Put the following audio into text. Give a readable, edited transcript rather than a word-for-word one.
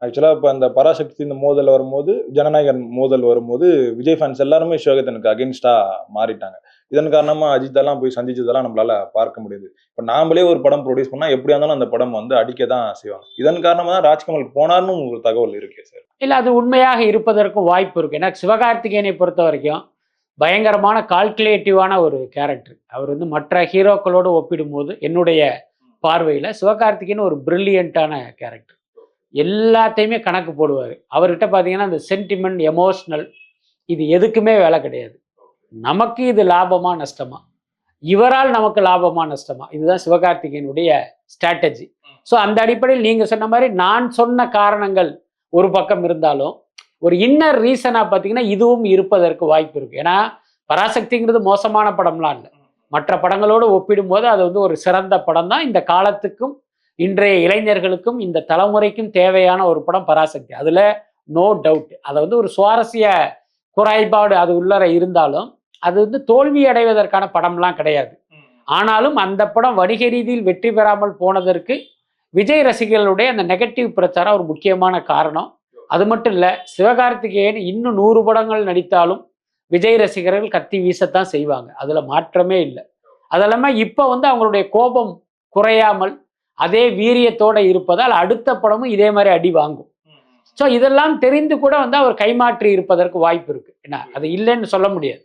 ஆக்சுவலா இப்ப அந்த பராசக்தி இந்த மோதல் வரும்போது, ஜனநாயகன் மோதல் வரும்போது, விஜய் ஃபேன்ஸ் எல்லாருமே சிவகார்த்திகேயனுக்கு அகைன்ஸ்ட்டா மாறிட்டாங்க. இதன் காரணமா அஜித்தெல்லாம் போய் சந்திச்சதெல்லாம் நம்மளால பார்க்க முடியுது. இப்ப நாமளே ஒரு படம் புரொடியூஸ் பண்ணா எப்படியா இருந்தாலும் அந்த படம் வந்து அடிக்க தான் செய்வாங்க. இதன் காரணமா தான் ராஜ்கமல் போனார்ன்னு ஒரு தகவல் இருக்கே சார். இல்ல அது உண்மையாக இருப்பதற்கும் வாய்ப்பு இருக்கு. ஏன்னா சிவகார்த்திகேயனை பொறுத்தவரைக்கும், பயங்கரமான கால்குலேட்டிவான ஒரு கேரக்டர். அவர் வந்து மற்ற ஹீரோக்களோடு ஒப்பிடும்போது, என்னுடைய பார்வையில சிவகார்த்திகேயன் ஒரு பிரில்லியன்ட்டான கேரக்டர். எல்லாத்தையுமே கணக்கு போடுவாரு. அவர்கிட்ட பார்த்தீங்கன்னா, அந்த சென்டிமென்ட், எமோஷனல் இது எதுக்குமே வேலை கிடையாது. நமக்கு இது லாபமா? நஷ்டமா? இவரால் நமக்கு லாபமா? நஷ்டமா? இதுதான் சிவகார்த்திகேயனுடைய ஸ்ட்ராட்டஜி. ஸோ அந்த அடிப்படையில் நீங்க சொன்ன மாரி நான் சொன்ன காரணங்கள் ஒரு பக்கம் இருந்தாலும், ஒரு இன்னர் ரீசனா பார்த்தீங்கன்னா, இதுவும் இருப்பதற்கு வாய்ப்பு இருக்கு. ஏன்னா, பராசக்திங்கிறது மோசமான படம்லாம் இல்ல. மற்ற படங்களோடு ஒப்பிடும்போது அது வந்து ஒரு சிறந்த படம் தான். இந்த காலத்துக்கும், இன்றைய இளைஞர்களுக்கும், இந்த தலைமுறைக்கும் தேவையான ஒரு படம் பராசக்தி. அதுல நோ டவுட். அத வந்து ஒரு சுவாரஸ்ய குறைபாடு அது உள்ளார இருந்தாலும், அது வந்து தோல்வி அடைவதற்கான படம்லாம் கிடையாது. ஆனாலும் அந்த படம் வணிக ரீதியில் வெற்றி பெறாமல் போனதற்கு விஜய் ரசிகர்களுடைய அந்த நெகட்டிவ் பிரச்சாரம் ஒரு முக்கியமான காரணம். அது மட்டும் இல்ல, சிவகார்த்திகேயன் இன்னும் 100 படங்கள் நடித்தாலும் விஜய் ரசிகர்கள் கத்தி வீசத்தான் செய்வாங்க. அதுல மாற்றமே இல்ல. அது இல்லாம இப்ப வந்து அவங்களுடைய கோபம் குறையாமல் அதே வீரியத்தோட இருப்பதால் அடுத்த படமும் இதே மாரி அடி வாங்கும். ஸோ இதெல்லாம் தெரிந்து கூட வந்து அவர் கைமாற்றி இருப்பதற்கு வாய்ப்பு இருக்கு. என்ன அது இல்லைன்னு சொல்ல முடியாது.